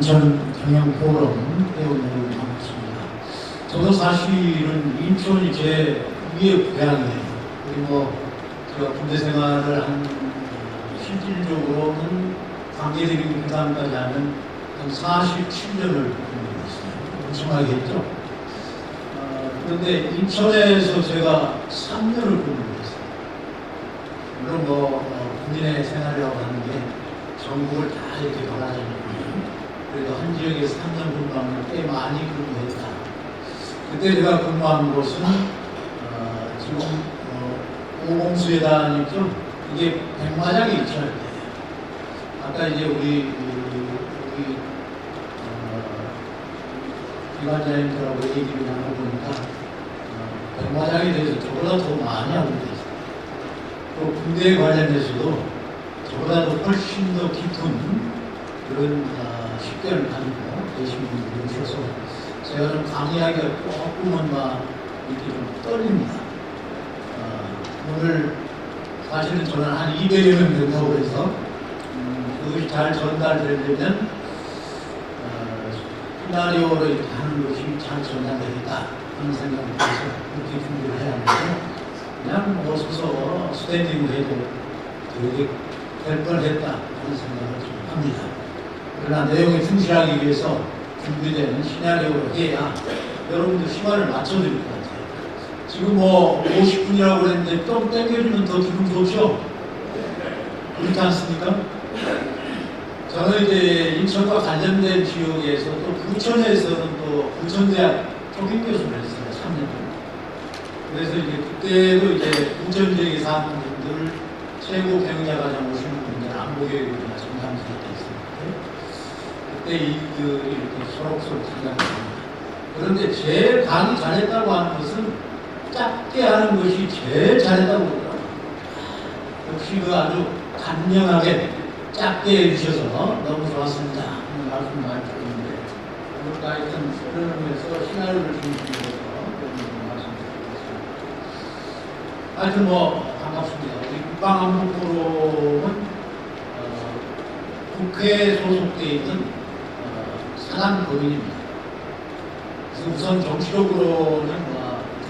인천 경영포럼 회원으로 반갑습니다. 저도 사실은 인천이 제 위의 고향이에요. 그리고 제가 군대 생활을 한 실질적으로는 관계적인 부담까지 하면 한 47년을 근무했어요. 엄청나게 했죠. 그런데 인천에서 제가 3년을 근무했어요. 물론 군인의 생활이라고 하는 게 전국을 다 이렇게 돌아다니고 그래도 한 지역에서 3년 근무하면 꽤 많이 근무했다. 그때 제가 근무한 곳은 지금 오공수회단 있죠? 이게 백마장이 있잖아요. 아까 이제 우리 기관장님들하고 얘기를 나눠보니까 백마장에 대해서 저보다 더 많이 알고 계세요. 또 군대에 관련해서도 저보다도 훨씬 더 깊은 그런 식견을 가지고 계신 분들이 있어서 제가 좀 강의하기가 조금은 이렇게 좀 떨립니다. 오늘 사실은 저는 한 200여 명 된다고 해서 그것이 잘 전달되려면 시나리오로 이렇게 하는 것이 잘 전달되겠다 하는 생각을 해서 그렇게 준비를 해야 하는데 그냥 서서 스탠딩을 해도 되게 될 뻔했다 하는 생각을 좀 합니다. 그러나 내용에 충실하기 위해서 준비되는 시나리오를 해야 여러분들 시간을 맞춰드릴 것 같아요. 지금 50분이라고 그랬는데 좀 땡겨주면 더 기분 좋죠? 그렇지 않습니까? 저는 이제 인천과 관련된 지역에서 또 부천에서는 또 부천대학 총인교수를 했어요. 3년 동안. 그래서 이제 그때도 이제 부천 지역에 사는 분들 최고 경영자과정 오시는 분들 안보교육이나 정상수가 있었는데 그때 이들이 이렇게 서로서로 생각합니다. 그런데 제일 강의 잘했다고 하는 것은 짧게 하는 것이 제일 잘했다고 그러더라고요. 역시 그 아주 간명하게 짧게 해주셔서 너무 좋았습니다. 하는 말씀 많이 드렸는데 오늘 하여튼 그런 의미에서 시나리오를 중심으로 말씀드리겠습니다. 하여튼 반갑습니다. 우리 국방안보포럼은 국회에 소속되어 있는 산안법인입니다. 그래서 우선 정치적으로는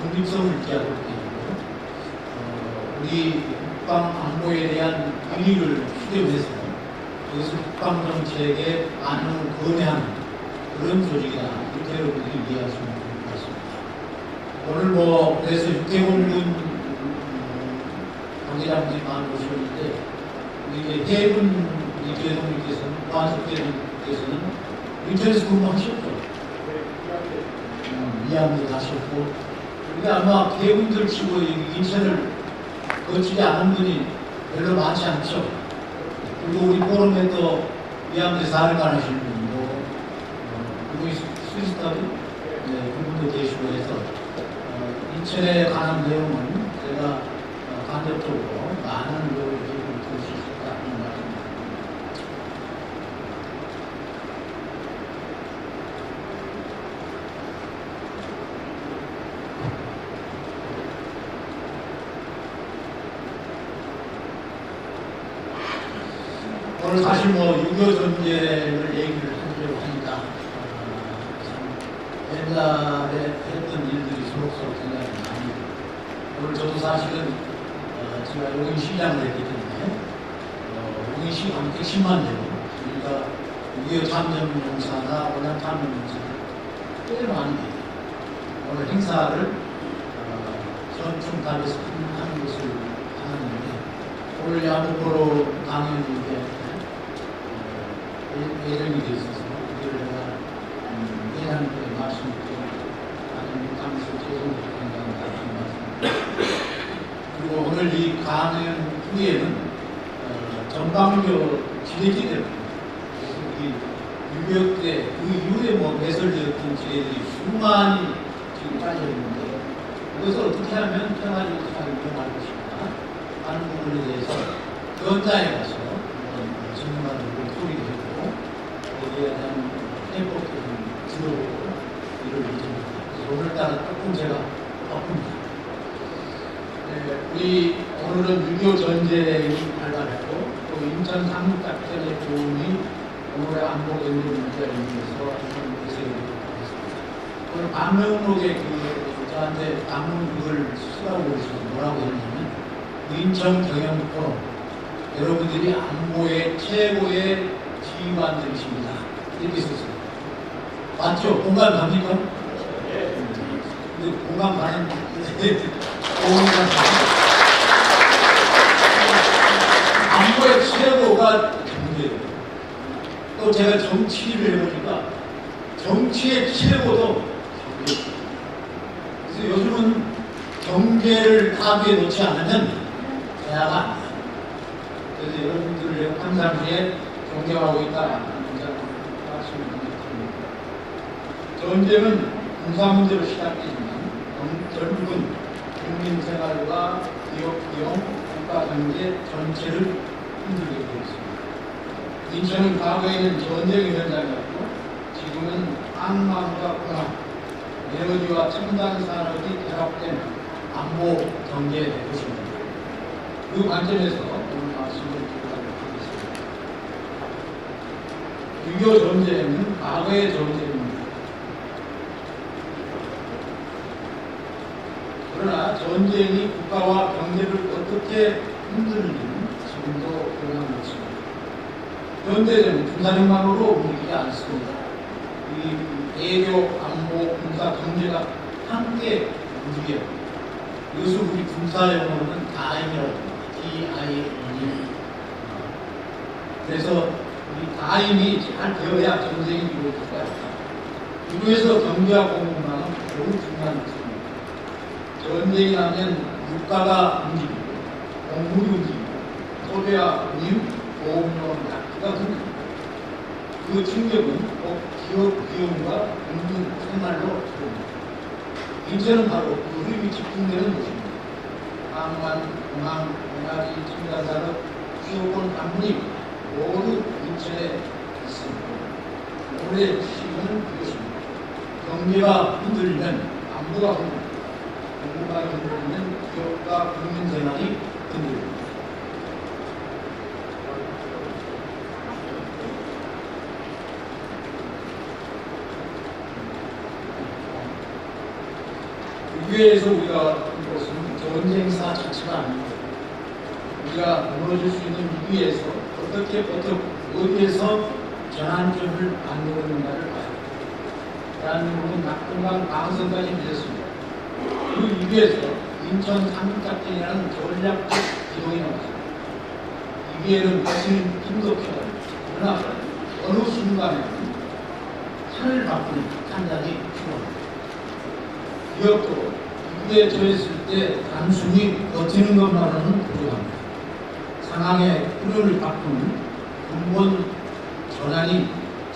중립성을 유지하고 있고요. 우리 국방안보에 대한 의의를 수렴해서 그것을 국방정책에 반영을 거래하는 그런 조직이다. 이렇게 여러분들이 이해하시면 좋을 것 같습니다. 오늘 그래서 육해공군 관계자분들이 많이 오셨는데 우리 이제 해군 대통령께서는 무한석 대통령께서는 인천에서 근무하셨죠. 미양도 가셨고 우리가 아마 해군들 치고 인천을 거치지 않은 분이 별로 많지 않죠. 그리고 우리 포럼에 또 미양대 사령관 하시는 분도 그분이 스위스타비 그분도 계시고 해서 인천에 관한 내용은 제가 간접적으로 많은 걸 들을 수 있었다는 말입니다. 오늘 사실 6.25 전쟁을 얘기를 하려고 하니까 참 옛날에 했던 일들이 서로서로 생각이 납니다. 오늘 저도 사실은 제가 용인 시장을 했기 때문에 용인 시 관객 10만 명 그러니까 6.25 참전용사나 원양 참전용사를 꽤 많이 해요. 오늘 행사를 전충탑에서 하는 것을 하는데 오늘 야무보러 강연인데 예정이 되어 있어서 그걸 내가 회장님께 말씀드리고 아니면 감수 죄송드리는 말씀드립니다. 그리고 오늘 이 강연 후에는 전방교 지뢰지대 그래서 우리 6.25 때 그 이후에 배설되었던 지뢰들이 수많이 지금 깔려 있는데 그것을 어떻게 하면 평화적으로 잘 이용할 것인가 하는 부분에 대해서 현장에 가서 전문가들과 소리를 해보고 거기에 대한 해법도 좀 들어보고 이럴 예정입니다. 그래서 오늘따라 조금 제가 바쁩니다. 우리 오늘은 6.25 전쟁이 발발했고 또 인천 상륙작전의 도움이 오늘의 안보 경제 문제에 대해서 한번 보세요. 오늘 박명록에 저한테 방문 그걸 쓰라고 그러셔서 뭐라고 했냐면 인천 경영포럼 여러분들이 안보의 최고의 지휘관들이십니다. 이렇게 썼어요. 맞죠? 공감 갑니까? 근데 공감 가는 안보의 최고가 경제예요. 또 제가 정치를 해보니까 정치의 최고도 경제예요. 그래서 요즘은 경제를 가비에 놓지 않으면 대화가 안 돼요. 그래서 여러분들을 평상시에 존경하고 있다라는 말씀을 드립니다. 전쟁은 군사 문제로 시작되지만 결국은 국민 생활과 기업, 비용, 국가 경제 전체를 흔들게 되어 있습니다. 인천은 과거에는 전쟁의 현장이었고 지금은 항만과 공항, 에너지와 첨단 산업이 결합된 안보 경제의 도시입니다. 그 관점에서 오늘 말씀을 드리도록 하겠습니다. 6.25 전쟁은 과거의 전쟁입니다. 그러나 전쟁이 국가와 경제를 어떻게 흔드는지는 지금도 변함이 없습니다. 현대전은 군사력만으로 움직이지 않습니다. 이 외교, 안보, 군사, 경제가 함께 움직여요. 이것을 우리 군사용어로는 다인이라고 합니다. D-I-N-E. 그래서 이 다인이 잘 되어야 전쟁이 이루어질 수가 있다. 이루에서 경제와 공급망은 매우 중요한 것입니다. 전쟁이 나면 물가가 움직이고 공물이 움직이고 소비와 운임, 보험료는 약기가 듭니다. 그 충격은 꼭 기업 비용과 국민 생활로 들어옵니다. 인천은 바로 그 흐름이 집중되는 곳입니다. 항만, 공항, 에너지, 첨단산업, 수요권 방문이 모두 인천에 있습니다. 올해 시기는 이것입니다. 경제가 흔들리면 안보가 흔들립니다. 공부가 흔들리면 기업과 국민 생활이 흔들립니다. 위에서 우리가 본 것은 전쟁사 자체가 아닙니다. 우리가 무너질 수 있는 위기에서 어떻게 버텼고 어디에서 전환점을 만들었는가를 봐야 합니다. 대한민국은 낙동강 방선까지 밀렸습니다. 그 위기에서 인천 삼각장이라는 전략적 기동이 나왔습니다. 위기에는 버티는 힘도 필요합니다. 그러나 어느 순간에는 판을 바꾸는 판단이 필요합니다. 기업도 위기에 처했을 때 단순히 버티는 것만으로는 부족합니다. 상황의 흐름을 바꾸는 근본 전환이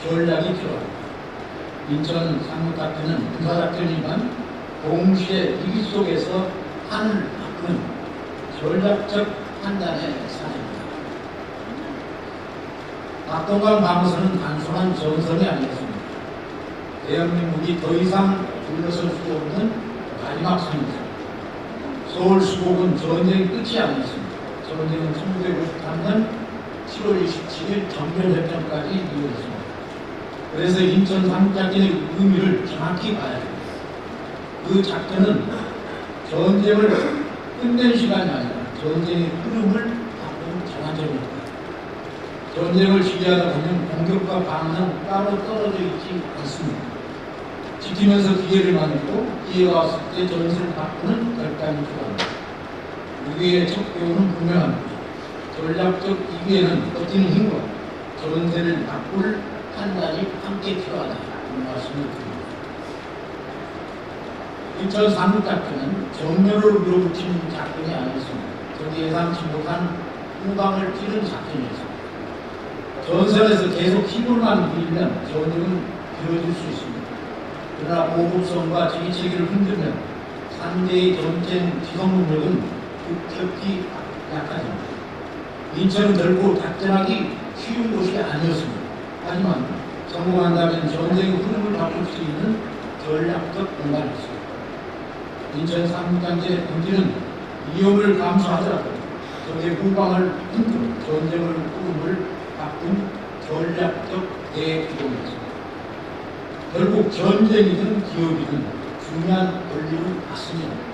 전략이 필요합니다. 인천 상륙작전은 군사작전이지만 동시에 위기 속에서 판을 바꾸는 전략적 판단의 사례입니다. 낙동강 방어선은 단순한 전선이 아니었습니다. 대한민국이 더 이상 물러설 수 없는 마지막 선입니다. 서울 수복은 전쟁이 끝이 아니었습니다. 전쟁은 1953년 7월 27일 정전협정까지 이루어졌습니다. 그래서 인천 상륙작전의 의미를 정확히 봐야 됩니다. 그 작전은 전쟁을 끝낸 시간이 아니라 전쟁의 흐름을 바꾸는 전환점입니다. 전쟁을 지휘하다 보면 공격과 방어는 따로 떨어져 있지 않습니다. 지키면서 기회를 만들고 기회가 왔을 때 전세를 바꾸는 결단이 필요합니다. 위기의 첫 교훈은 분명합니다. 전략적 위기에는 버티는 힘과 전세를 바꿀 판단이 함께 필요하다. 이런 말씀을 드립니다. 인천 상륙작전은 정면으로 밀어붙이는 작전이 아니었습니다. 적이 예상치 못한 후방을 찌른 작전이었습니다. 전선에서 계속 힘을만 밀면 전쟁은 길어질 수 있습니다. 그러나 보급성과 지휘체계를 흔들면 상대의 전쟁 지성 능력은 급격히 약해집니다. 인천은 결코 작전하기 쉬운 곳이 아니었습니다. 하지만 성공한다면 전쟁의 흐름을 바꿀 수 있는 전략적 공간이었습니다. 인천 상륙작전의 본질은 위험을 감수하더라도 적의 후방을 흔들어 전쟁의 흐름을 바꾼 전략적 대기동이었습니다. 결국 전쟁이든 기업이든 중요한 권리를 받으면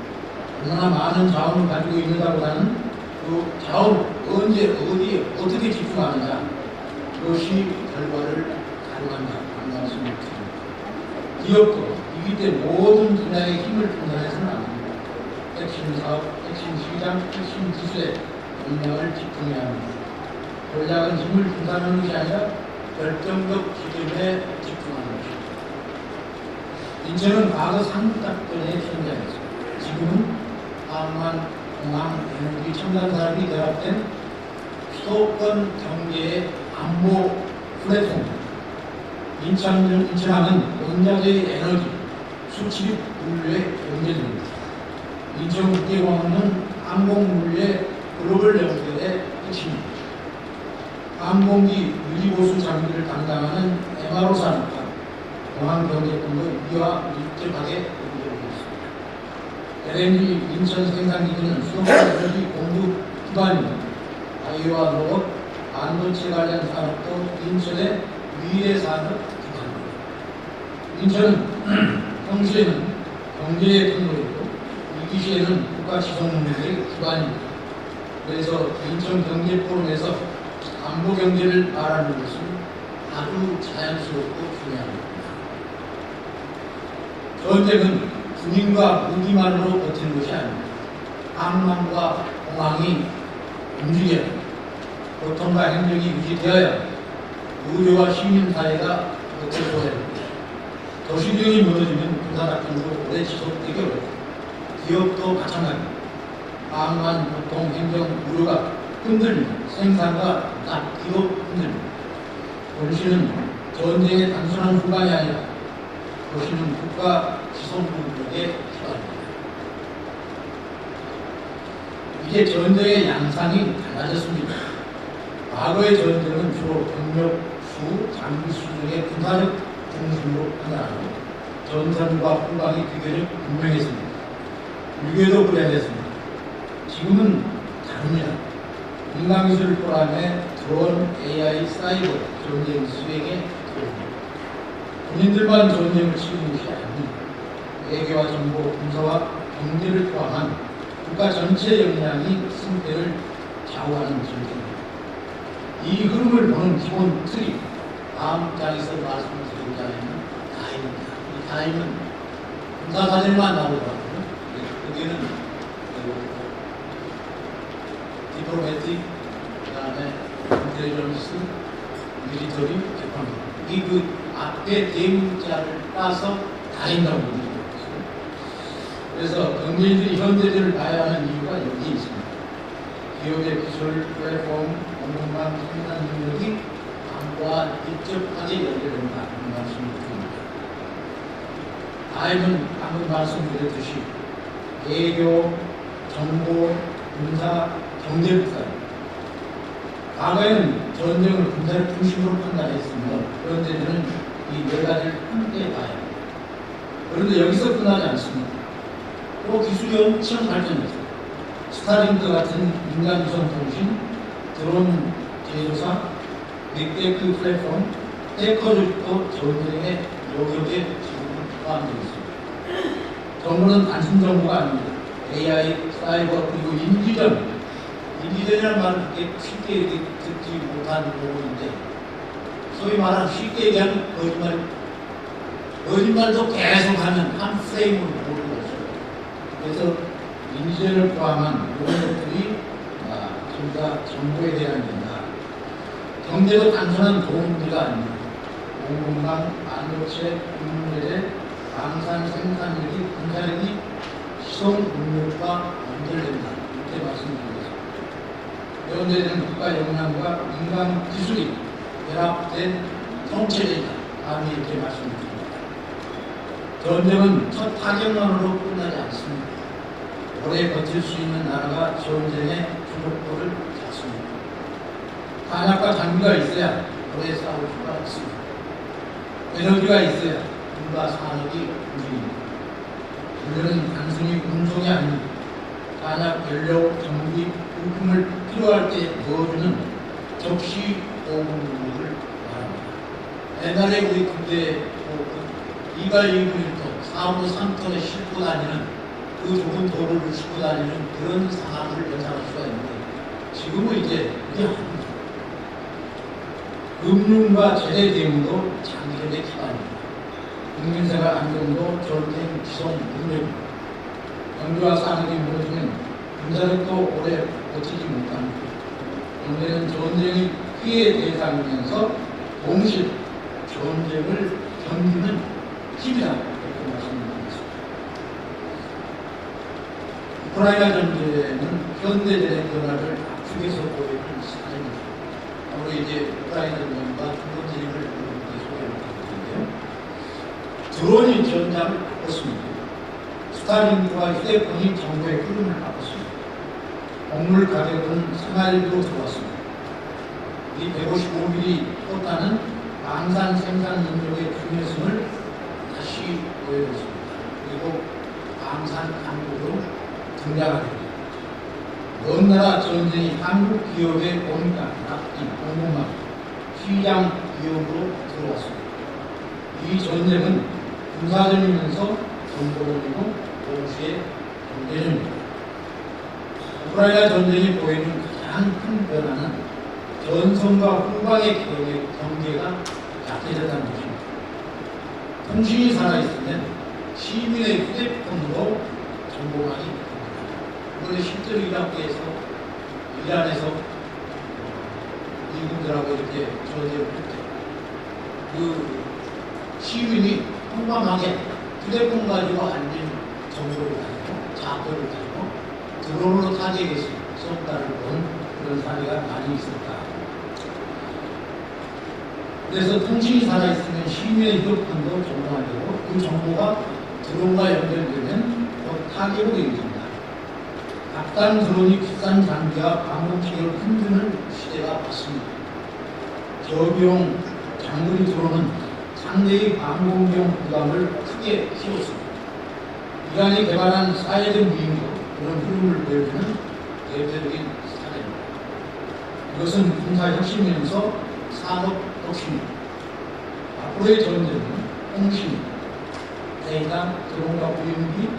얼마나 많은 자원을 가지고 있는가보다는 그 자원을 언제 어디에 어떻게 집중하느냐, 그것이 결과를 가져간다 하는 말씀을 드립니다. 기업도 이기 때 모든 분야의 힘을 분산해서는 안 됩니다. 핵심 사업, 핵심 시장, 핵심 기술에 역량을 집중해야 합니다. 전략은 힘을 분산하는 것이 아니라 결정적 지점에 집중하는 것입니다. 인천은 과거 상륙작전의 현장이었습니다. 지금은 항만, 공항, 에너지, 첨단 산업이 결합된 수도권 경제의 안보 플랫폼입니다. 인천항은 원자재 에너지, 수출입 물류의 연계입니다. 인천국제공항은 항공물류의 글로벌 연결의 핵심입니다. 항공기 유지보수 장비를 담당하는 MRO 산업과 공항경제권도 이와 밀접하게 연결되어 있습니다. LNG 인천 생산기지는 수도권 에너지 공급 기반입니다. 바이오와 로봇, 반도체 관련 산업도 인천의 미래 산업 기반입니다. 인천은 평시에는 경제의 통로이고 위기시에는 국가 지속 능력의 기반입니다. 그래서 인천 경제포럼에서 안보 경제를 말하는 것은 아주 자연스럽고 중요합니다. 전쟁은 군인과 무기만으로 버티는 것이 아닙니다. 항만과 공항이 움직여야 합니다. 교통과 행정이 유지되어야 의료와 시민사회가 버텨줘야 합니다. 도시경이 무너지면 군사작전도 오래 지속되기 어렵고 기업도 마찬가지입니다. 항만, 교통, 행정, 의료가 흔들립니다. 생산과 기업 흔들립니다. 도시는 전쟁의 단순한 후반이 아니라 도시는 국가 지속능력의 기반입니다. 이제 전쟁의 양상이 달라졌습니다. 과거의 전쟁은 주로 병력, 수, 장비 수준의 군사력 중심으로 판단하고 전선과 후방이 비교적 분명했습니다. 유교도 그래야 됐습니다. 지금은 다릅니다. 인간기술을 포함해 드론, AI, 사이버, 전쟁 수행에 들어옵니다. 군인들만 전쟁을 치르는 것이 아닙니다. 외교와 정보, 군사와 경제를 포함한 국가 전체 역량이 승패를 좌우하는 전쟁입니다. 이 흐름을 보는 기본 틀이 다음 장에서 말씀드리고자 하는 다임입니다. 이 다임은 군사사전만 나오더라고요. 여기는 디플로매틱, 그 다음에 인텔리전스, 밀리터리, 재판부. 이 그 앞에 대문자를 따서 다닌다고 합니다. 그래서 경제인들이 현대들을 봐야 하는 이유가 여기 있습니다. 기업의 기술, 플랫폼, 공공방 생산 능력이 안보와 밀접하게 연결된다 하는 말씀을 드립니다. 다임은 방금 말씀드렸듯이 외교, 정보, 군사, 경제국가입니다. 과거에는 전쟁을 군사를 중심으로 판단했으며 현재는 이 네 가지를 함께 봐야 합니다. 그런데 여기서 끝나지 않습니다. 또 기술이 엄청 발전했어요. 스타링크 같은 인간위성 통신, 드론 제조사, 빅테크 플랫폼, 해커조직도 전쟁의 영역에 지금 포함되어 있습니다. 정보는 단순 정보가 아닙니다. AI, 사이버, 그리고 인지전. 인지전이라는 말은 그렇게 쉽게 이렇게 듣지 못하는 부분인데, 소위 말하는 쉽게 얘기하면 거짓말도 계속하면 한 프레임으로 모르는 것이죠. 그래서 인지전을 포함한 이런 것들이 전부 다 정보에 대한 겁니다. 경제도 단순한 좋은 문제가 아닙니다. 공공방, 반도체, 인문제재, 방산 생산력이, 군사력이 시속 능력과 연결된다. 이렇게 말씀드리겠습니다. 연계되는 국가 역량과 민간 기술이 결합된 통체제다. 다음에 이렇게 말씀드립니다. 전쟁은 첫 타격만으로 끝나지 않습니다. 오래 버틸 수 있는 나라가 전쟁의 주도권을 잡습니다. 탄약과 장비가 있어야 오래 싸울 수가 있습니다. 에너지가 있어야 군과 산업이 움직입니다. 물론은 단순히 운송이 아닙니다. 탄약, 연료, 전기, 부품을 필요할 때 넣어주는 접시 보급물을 말합니다. 옛날에 우리 군대 그 2발 2분일터 4호 3턴에 싣고 다니는 그 좁은 도로를 싣고 다니는 그런 상황을 연상할 수가 있는데 지금은 이제 그게 아닙니다. 금융과 재래 대응도 장기전의 기반입니다. 국민생활 안정도 전쟁 지속 능력입니다. 경제와 산업이 무너지면 군사력도 오래 버티지 못합니다. 문제는 전쟁의 피해 대상이면서 동시에 전쟁을 견디는 힘이다. 이렇게 말씀드리겠습니다. 우크라이나 전쟁은 현대전의 변화를 앞쪽에서 보이는 사례입니다. 우리 이제 우크라이나 전쟁과 중동 전쟁을 소개를 드렸는데요. 드론이 전장을 바꿨습니다. 스타링크와 휴대폰이 정부의 흐름을 바꿨습니다. 곡물 가격은 생활비로 들어왔습니다. 이 155mm 포탄은 방산 생산 능력의 중요성을 다시 보여줬습니다. 그리고 방산 강국으로 등장하게 됩니다. 먼 나라 전쟁이 한국 기업의 공간, 납기, 공급망, 시장 위협으로 들어왔습니다. 이 전쟁은 군사전이면서 정보전이고 동시에 경제전입니다. 우크라이나 전쟁이 보이는 가장 큰 변화는 전선과 후방의 경계가 약해졌다는 것입니다. 통신이 살아있으면 시민의 휴대폰으로 정보망이 됩니다. 이번에 실제로 이란에서 미군들하고 이렇게 전쟁을 할 때 그 시민이 평범하게 휴대폰 가지고 알린 정보를 가지고 자료를 가지고 드론으로 타격해서 성과를 본 그런 사례가 많이 있었다. 그래서 통신이 살아있으면 시민의 휴대폰도 정보하되고 그 정보가 드론과 연결되면 곧 타격으로 이루어집니다. 각단 드론이 비싼 장비와 방공체계를 흔드는 시대가 왔습니다. 저비용 장거리 드론은 상대의 방공용 부담을 크게 키웠습니다. 이란이 개발한 사회적 위인도 그런 흐름을 보여주는 대표적인 사례입니다. 이것은 군사혁신이면서 산업혁신입니다. 앞으로의 전쟁은 통신, 대강, 드론과 무인기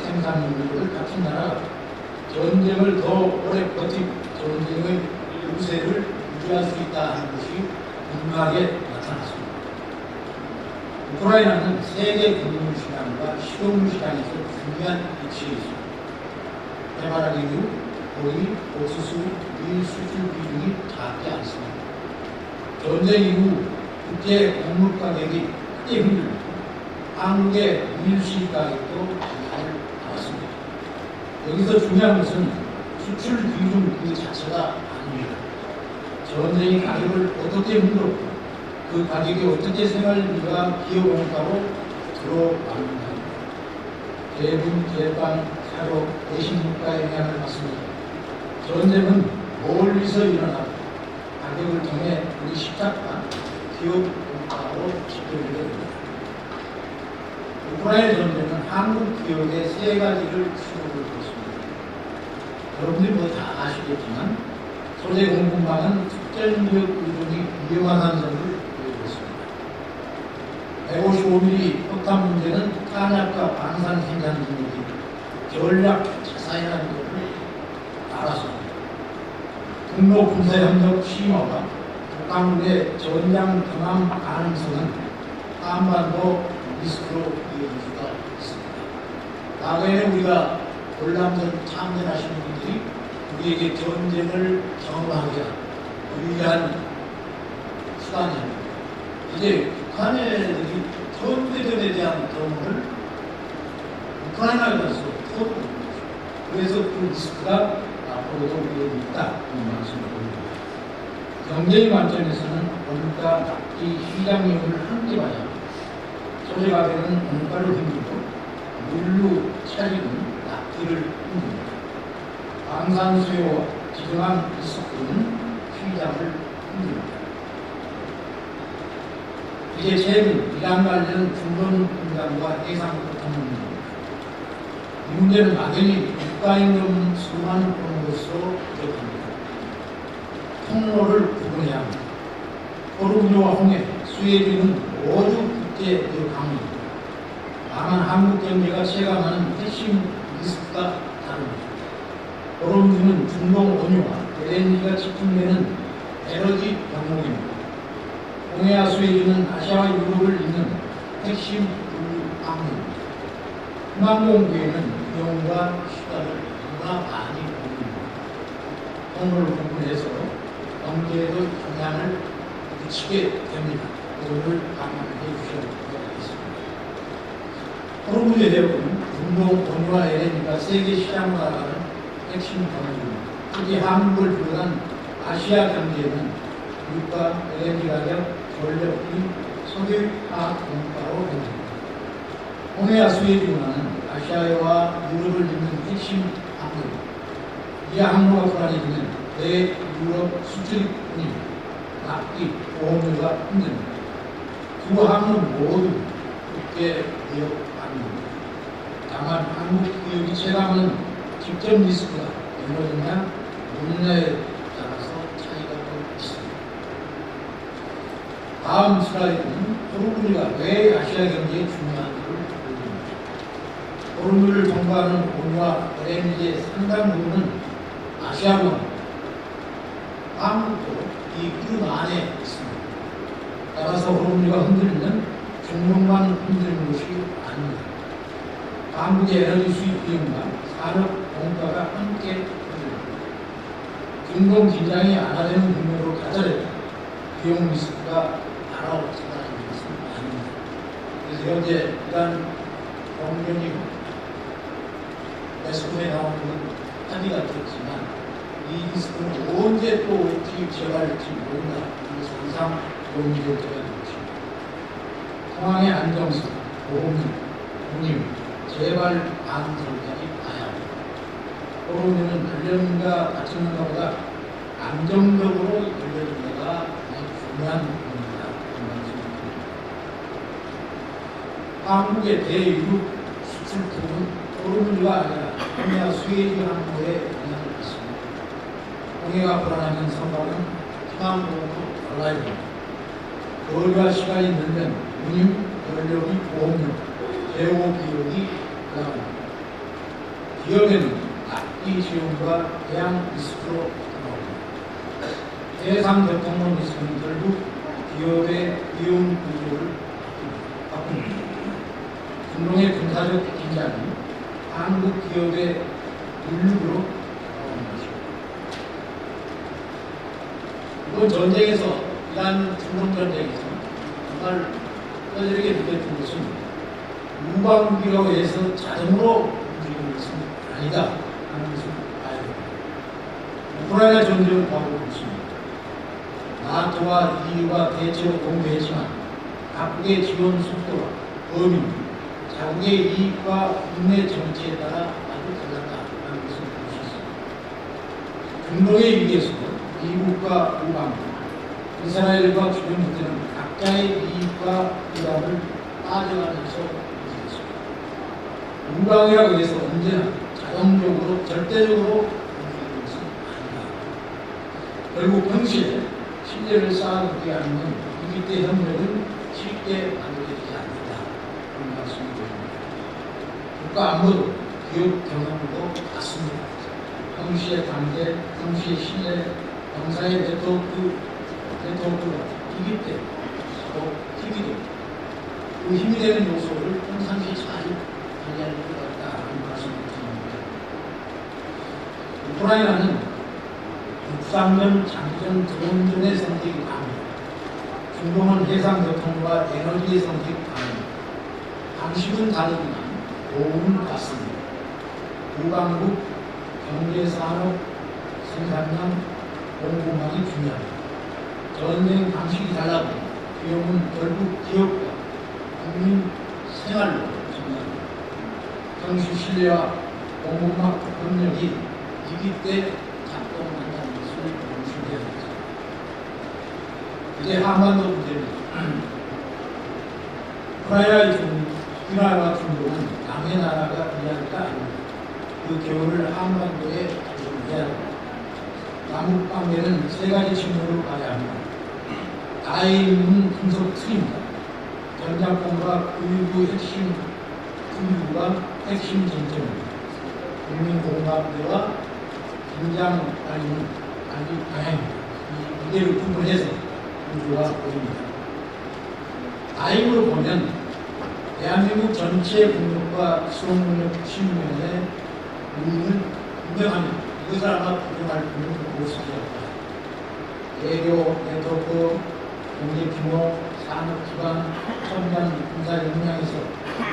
생산 능력을 갖춘 나라가 전쟁을 더 오래 버티고 전쟁의 우세를 유지할 수 있다 하는 것이 분명하게 나타났습니다. 우크라이나는 세계 금융시장과 실용물 시장에서 중요한 위치에 있습니다. 개발한 이후 거의 옥수수, 밀 수출 비중이 작지 않습니다. 전쟁 이후 국제 곡물 가격이 크게 흔들리고 한국의 밀수입 가격도 많이 나왔습니다. 여기서 중요한 것은 수출 비중 그 자체가 아닙니다. 전쟁이 가격을 어떻게 흔들었고 그 가격이 어떻게 생활비가 기업 원가로 들어왔는가. 대분, 대빵, 사료, 대신 물가 영향을 받습니다. 전쟁은 멀리서 일어나고 가격을 통해 우리 십자가 기업 원가로 직결되게 됩니다. 우크라이나 전쟁은 한국 기업의 세 가지를 수록을 했습니다. 여러분들이 뭐 다 아시겠지만 소재 공급망은 특정지역 의존이 위험하다는 점을 보여줬습니다. 155mm 포탄 문제는 탄약과 방산 생산 능력이 전략 자산이라는 것을 알았습니다. 등록 군사협력 심화와 북한군의 전장 경함 가능성은 한반도 리스크로 이어질 수가 있습니다. 과거에는 우리가 월남전 참전하시는 분들이 우리에게 전쟁을 경험하게 유리한 수단입니다. 이제 북한애들이 전대전에 대한 경험을 우크라이나에 가서 터득합니다. 그래서 그 리스크가 앞으로도 우리에게 있다. 이런 말씀을 드립니다. 경제의 관점에서는 원가, 납기, 시장 위험을 함께 봐야 소재 가격은 원가를 흔들고 물류, 차익은 납기를 흔듭니다. 방산 수요와 기정한 리스크는 시장을 흔듭니다. 이제 최근 이란 관련 중동 분담과 해상 포탄 문제입니다. 이 문제는 막연히 국가임금 수만 보는 것으로 기억합니다. 통로를 구분해야 합니다. 호르무즈와 홍해, 수혜주는 모두 국제 강입니다. 다만 한국 경제가 체감하는 핵심 리스크가 다릅니다. 호르무즈는 중동 원유와 LNG가 집중되는 에너지 병목입니다. 동해아 수혜주는 아시아와 유럽을 잇는 핵심 물류 항로입니다. 희망공구에는 비용과 시간을 너무나 많이 봅니다. 통로를 공부해서 경제에도 영향을 미치게 됩니다. 그걸 감안해 주셔야 되겠습니다. 호르무즈 해협은 중동 원유와 LNG가 세계 시장으로 나가는 핵심 경로입니다. 특히 한국을 비롯한 아시아 경제에는 유가, LNG 가격, 전력 등 석유 화학 공가로 됩니다. 동해아 수혜주는 아시아와 유럽을 잇는 핵심 항로입니다. 이 항로가 불안해지면 대유럽 수출입뿐이 납기, 보험료가 힘듭니다. 두 항로 모두 국제 무역 항로입니다. 다만 한국 기업이 체감하는 직접 리스크가 얼마나 문화에 따라서 차이가 또 있습니다. 다음 슬라이드는 호르무즈가 왜 아시아 경제에 중요한지를 보여줍니다. 호르무즈를 통과하는 원유와 LNG의 상당 부분은 아시아권, 한국도 이 흐름 안에 있습니다. 따라서 호르무즈가 흔들리는 중국만 흔들리는 것이 아닙니다. 한국의 에너지 수입 비용과 산업 원가가 함께 흔들립니다. 중동 긴장이 완화되는 규모로 가져야 비용 리스크가 바로 사라지는 것은 아닙니다. 그래서 현재 이러한 경쟁이 매스컴에 나오는 건 합의가 됐지만 이 리스크는 언제 또 재발할지 모른다. 그래서 항상 용기를 줘야 되는 것입니다. 상황의 안정성, 보험료, 운임, 재발 가능성까지 봐야 합니다. 호르무즈는 열려는가 닫히는가 보다 안정적으로 열려진다가 중요한 부분입니다. 한국의 대유럽 수출통은 호르무즈가 아니라 동해아 수혜주 항로에 영향을 받습니다. 동해가 불안하면 선박은 희망으로 달라야 됩니다. 거리와 시간이 늘면 운임, 연료비, 보험료, 제어 비용이 올라갑니다. 기업에는 납기 지원과 대양 리스크로 나옵니다. 해상 교통론 리스크는 결국 기업의 비용 구조를 바꿉니다. 중동의 군사적 긴장이 한국 기업의 물류로 나오는 것입니다. 이번 전쟁에서, 이란 중동 전쟁에서 정말 뼈저리게 느꼈던 것은 무방비라고 해서 자동으로 움직이는 것은 아니다 하는 것을 봐야 됩니다. 우크라이나 전쟁을 봐보고 있습니다. 나토와 EU가 대체로 공개했지만 각국의 지원 속도와 범위, 자국의 이익과 국내 정치에 따라 아주 달랐다는 것을 볼 수 있습니다. 중동의 위기에서 미국과 우방, 이스라엘과 주변 국가는 각자의 이익과 부담을 빠져가면서 움직였습니다. 우방이라고 해서 언제나 자동적으로 절대적으로 움직이는 것은 아니다. 결국 동시에 신뢰를 쌓아놓지 않으면 위기 때 협력은 쉽게 만들어지지 않는다. 그런 말씀을 드립니다. 국가 안보도 기업 경영도 같습니다. 동시에 관계, 동시에 신뢰, 영사의 네트워크가 이기 때 서로 힘이 됩니다. 그 힘이 되는 요소를 평상시 잘 관리하는 것 같다는 말씀을 드립니다. 우크라이나는 육상전, 장기전, 드론전의 성격이 강합니다. 중동은 해상교통과 에너지의 성격이 강합니다. 방식은 다르지만 도움은 같습니다. 우방국, 경제산업, 생산량, 공급망이 중요합니다. 전쟁 방식이 달라도 비용은 결국 기업과 국민 생활로 전환합니다. 정시 신뢰와 공급망 협력이 이기 때 작동한다는 것을 명심해야 합니다. 이제 한반도 문제입니다. 우크라이나와 중국은 남의 나라가 이야기가 아닙니다. 그 교훈을 한반도에 적용해야 합니다. 남북 관계는 세 가지 측면으로 봐야 합니다. 다이문 분석 틀입니다. 전략권과 교육의 핵심 교육과 핵심 쟁점입니다. 국민공감대와 긴장 아니면 아주 방향입니다. 이대로 구분해서 우주가 보입니다. 다임으로 보면 대한민국 전체 국력과 수용력 측면의 의미는 분명합니다. 이것을 아마 부정할 분은 없으실 거예요. 외교, 네트워크, 경제 규모, 산업 기반, 첨단 군사 역량에서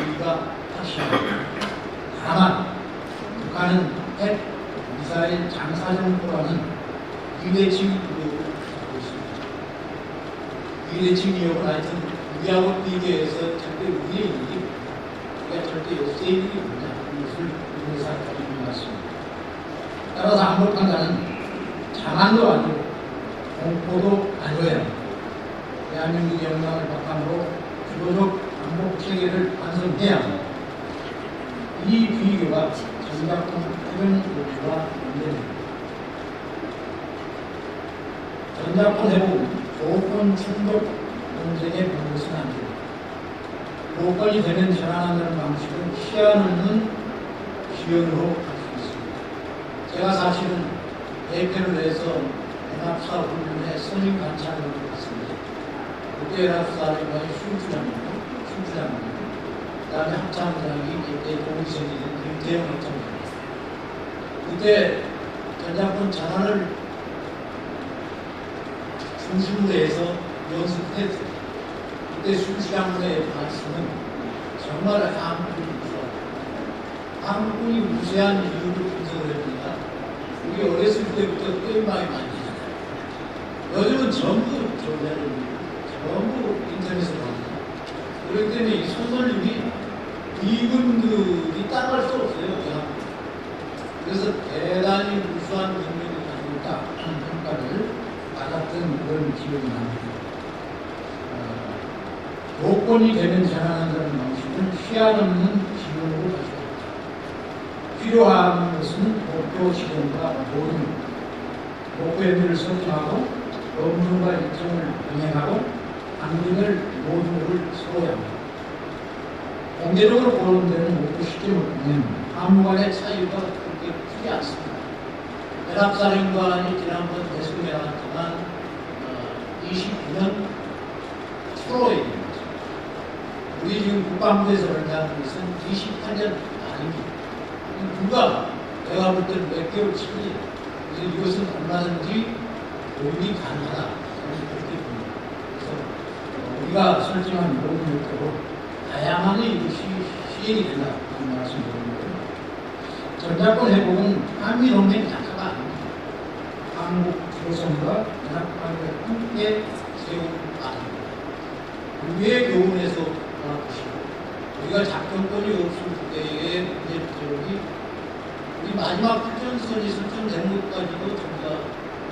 우리가 확실합니다. 다만 북한은 핵 미사일 장사정보라는 비대칭 위협을 하고 있습니다. 비대칭 위협은 하여튼 우리하고 비교해서 절대 위에 있는 게 우리가 절대 역사의 일이 없냐 이것을 우리가 생각하는 것 같습니다. 따라서 한국 판단은 자만도 아니고 공포도 아니어야 합니다. 대한민국의 역량을 바탕으로 주도적 안보 체계를 완성해야 합니다. 이 비교가 전략권 핵은 요구와 연결됩니다. 전략권 회복은 조건 충족 논쟁에 보는 것은 아닙니다. 조건이 되면 전환한다는 방식은 시야는 지연으로 갈 수 있습니다. 제가 사실은 대표를 해서 연합사 훈련에 선임 관찰을 했습니다. 그때 연합사령관이 슈주장입니다. 그 다음에 합참장이 그때 공기생기는 김태형 합참장입니다. 그때 전략권 전환을 중심으로 해서 연습했어요. 그때 슈주장군의 말씀은 정말 한국이 무쇠한 이유를 분석을 해봅니다. 우리 어렸을 때부터 게임방이 많이 되잖아요. 요즘은 전부 전략을 전부 인터넷으로 합니다. 그렇기 때문에 이 선설님이 미군들이 따라갈 수 없어요. 그래서 대단히 우수한 능력을 가지고 있다 하는 평가를 받았던 그런 기억이 납니다. 조건이 되면 전환한다는 방식은 시야넘는 지원으로 가지고 있다. 필요한 것은 목표 지점과 모든 목표들을 설정하고 업무과 일정을 병행하고 당근을 모두를 서로야 합니다. 공개적으로 보는 데는 목표 시점을 보면 한무 간의 차이가 그렇게 크지 않습니다. 연합사령관이 지난번 대승에 나왔지만 29년 초로에 됩니다. 우리 지금 국방부에서 연장하는 것은 28년 아닙니다. 누가 내가 볼 때는 몇 개월 치니 이것은 얼마든지 도움이 가능하다. 그렇게 봅니다. 그래서 우리가 설정한 모든 목표로 다양하게 이것이 시행이 된다. 하는 말씀드립니다. 전략권 회복은 한미동맹 자체가 아닙니다. 한국 조선과 연합방을 함께 세운 바입니다. 우리의 교훈에서 보시고 우리가 작전권이 없을 때의 문제점이 우리 마지막 휴전선이 설정된 것까지도 전부 다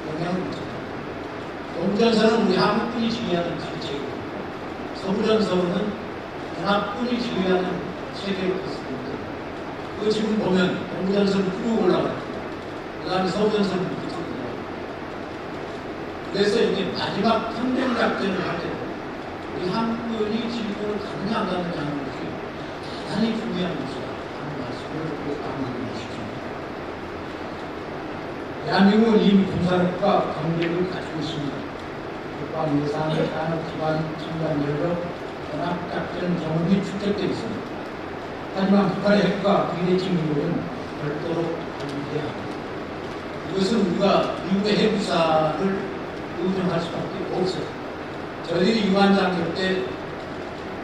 영향을 미칩니다. 동전선은 우리 한국군이 지휘하는 체계고 서부전선은 연합군이 지휘하는 체계로 있습니다. 그 지금 보면 동전선을 쭉 올라가요. 그 다음에 서부전선을 밑으로 올라가요. 그래서 이게 마지막 평전 작전을 할 때 우리 한국군이 지휘권을 가느냐 안 가느냐 하는 것이 대단히 중요한 것이다 하는 말씀을 꼭 강조해 주십니다. 대한민국은 이미 군사력과 경제를 가지고 있습니다. 국방 예산, 산업 기반, 첨단 전력, 연합작전 경험이 축적되어 있습니다. 하지만 북한의 핵과 비대칭 위협은 별도로 관리해야 합니다. 이것은 우리가 미국의 핵무사를 의존할 수밖에 없어요. 저희들이 유한장교 때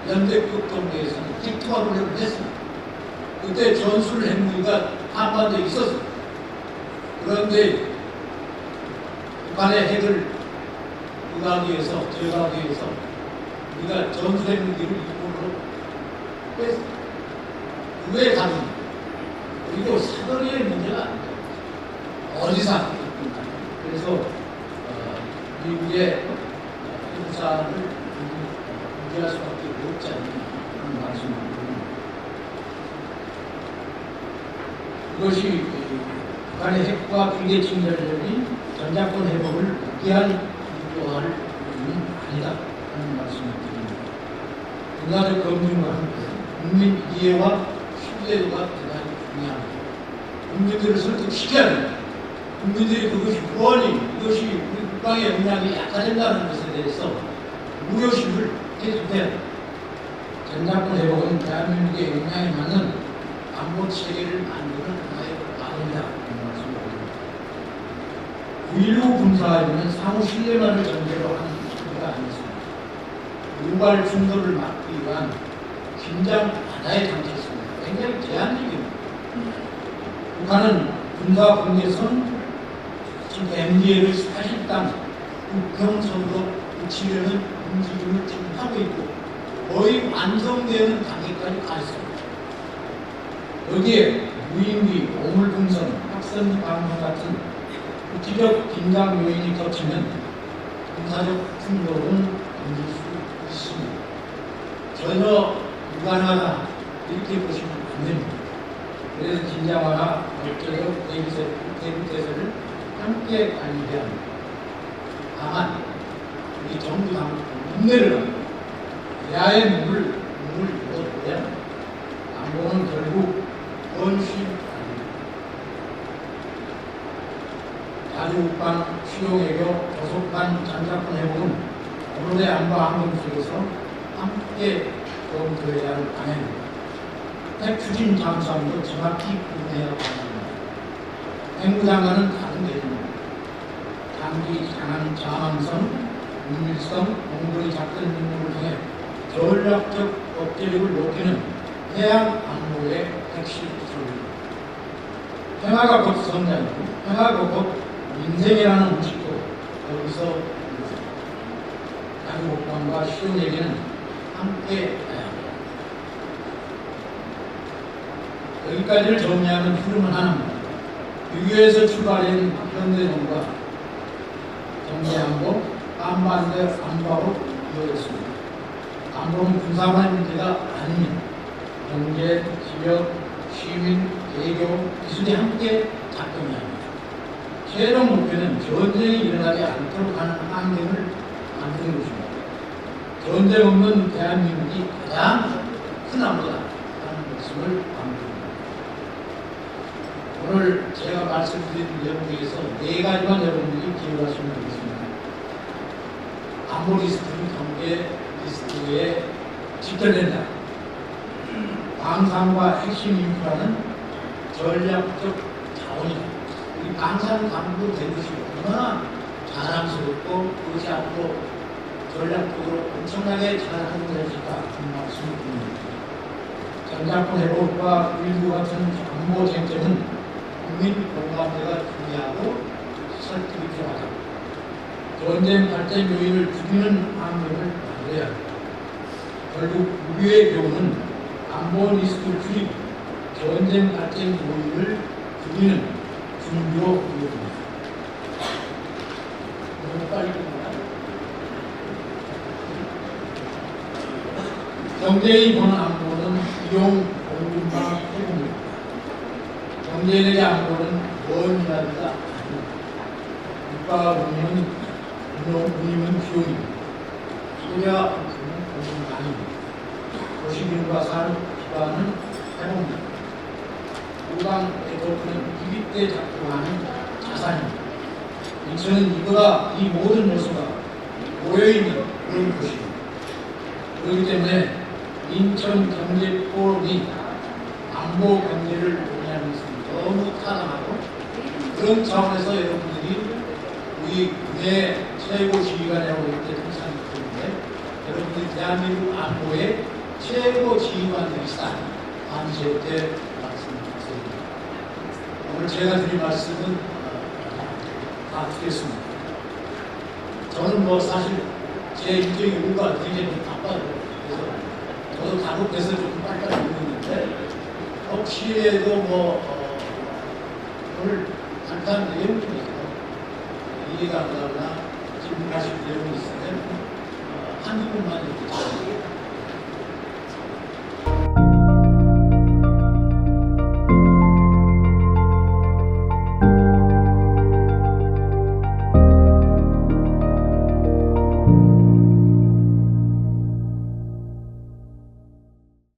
연대급 동계에서는 핵투하 훈련을 했습니다. 그때 전술 핵무기가 한반도에 있었습니다. 그런데 북한의 핵을 제거하기 위해서 우리가 전술 핵무기를 일본으로 뺐습니다. 그거에 답입니다. 그리고 사거리의 문제가 아닙니다. 어디서 그래서 미국의 핵무사를 유지할 수밖에 없지 않나 하는 말씀을 드립니다. 이것이 북한의 핵과 비대칭 전력이 전략권 회복을 무기한 유도할 이유는 아닙니다. 아니다 하는 말씀을 드립니다. 문화적 검증과 함께 국민 이해와 신뢰도가 대단히 중요합니다. 국민들을 설득시켜야 합니다. 국민들이 그것이 무언이 이것이 우리 국방의 역량이 약화된다는 것에 대해서 무효심을 해주세요. 전작권 회복은 대한민국의 역량에 맞는 안보 체계를 만드는 하나의 과정이다. 9.19 군사합의는 상호 신뢰만을 전제로 하는 합의가 아니었습니다. 유발 충돌을 막기 위한 긴장 바다에 장치했습니다. 굉장히 제한적입니다. 북한은 군사 분계선 MDL을 사실상 국경선으로 붙이려는 움직임을 지금 하고 있고 거의 완성되는 단계까지 가 있습니다. 여기에 무인기, 오물풍선, 확선 방송 같은 국지적 긴장 요인이 겹치면 군사적 충돌은 생길 수 있습니다. 전혀 무관하다 이렇게 보시면 안 됩니다. 그래서 긴장화나 국제적 대비태세를 함께 관리해야 합니다. 다만 우리 정부 당국 문제를 합니다. 대화의 문을 열어줘야 합니다. 안보는 결국 헌신 아닙니다. 자주국방, 수용외교, 조속한 전작권 회복은 오늘의 안보 환경 속에서 함께 검토해야 할 방향입니다. 핵 추진 잠수함도 정확히 구분해야 합니다. 행무장관은 다른 개념입니다. 장기 장항 저항성, 은밀성, 공군의 작전 임무를 통해 전략적 억제력을 높이는 해양 안보의 핵심 기술입니다. 평화가 곧 성장이고 평화가 곧 민생이라는 의식도 여기서 자주국방과 실용에게는 함께 해야 합니다. 여기까지를 정리하는 흐름은 하나입니다. 유교에서 출발한 현대정부가 경제안보, 안보안보 안보로 이어졌습니다. 안보는 군사만 문제가 아닙니다. 경제, 지역, 시민, 외교, 기술이 함께 작동해야 합니다. 최종 목표는 전쟁이 일어나지 않도록 하는 환경을 만드는 것입니다. 전쟁 없는 대한민국이 가장 큰 안보다 하는 말씀을 강조합니다. 오늘 제가 말씀드린 내용 중에서 4가지만 여러분들이 기억하시면 되겠습니다. 안보 리스크는 경제 리스크에 직결된다. 방산과 핵심 인프라는 전략적 자원이다. 우리 방산 강도 된 것이 얼마나 자랑스럽고 그것이 앞으로 전략적으로 엄청나게 잘하는 것일까 하는 말씀을 드립니다. 전작권 회복과 9.19 같은 안보 쟁점은 국민 공감대가 중요하고 설득이 필요하다. 전쟁 발전 요인을 줄이는 환경을 만들어야 합니다. 결국 우리의 교훈은 안보 리스크를 줄이고 전쟁 발전 요인을 줄이는 준비로 이루어집니다. 너무 빨리 끝나요? 경제의 보는 안보는 이용 공급망 회복입니다. 경제력의 안보는 원이라든가 아닙니다. 국가 운임은 비용입니다. 소비와 공급은 공급망입니다. 도시균과 산업 기반은 회복입니다. 우방 네트워크는 이익 때 작동하는 자산입니다. 인천은 이거가 이 모든 요소가 모여있는 그런 곳입니다. 그렇기 때문에 인천 경제 포럼이 안보 경제를 논의하는 것은 너무 타당하고 그런 차원에서 여러분들이 우리 국내 최고 지휘관이라고 이렇게 항상 부르는데 여러분들이 대한민국 안보의 최고 지휘관들이시다. 다음 시회 때 말씀드렸습니다. 오늘 제가 드린 말씀은 다 드렸습니다. 저는 사실 제 일정이 오후가 굉장히 바빠요. 그래서 저도 단독돼서 좀 빨리빨리 읽는데 혹시라도 오늘 잠깐 내용 중에서 이해가 안 가거나 질문하실 내용이 있으면 한두 분만 이렇게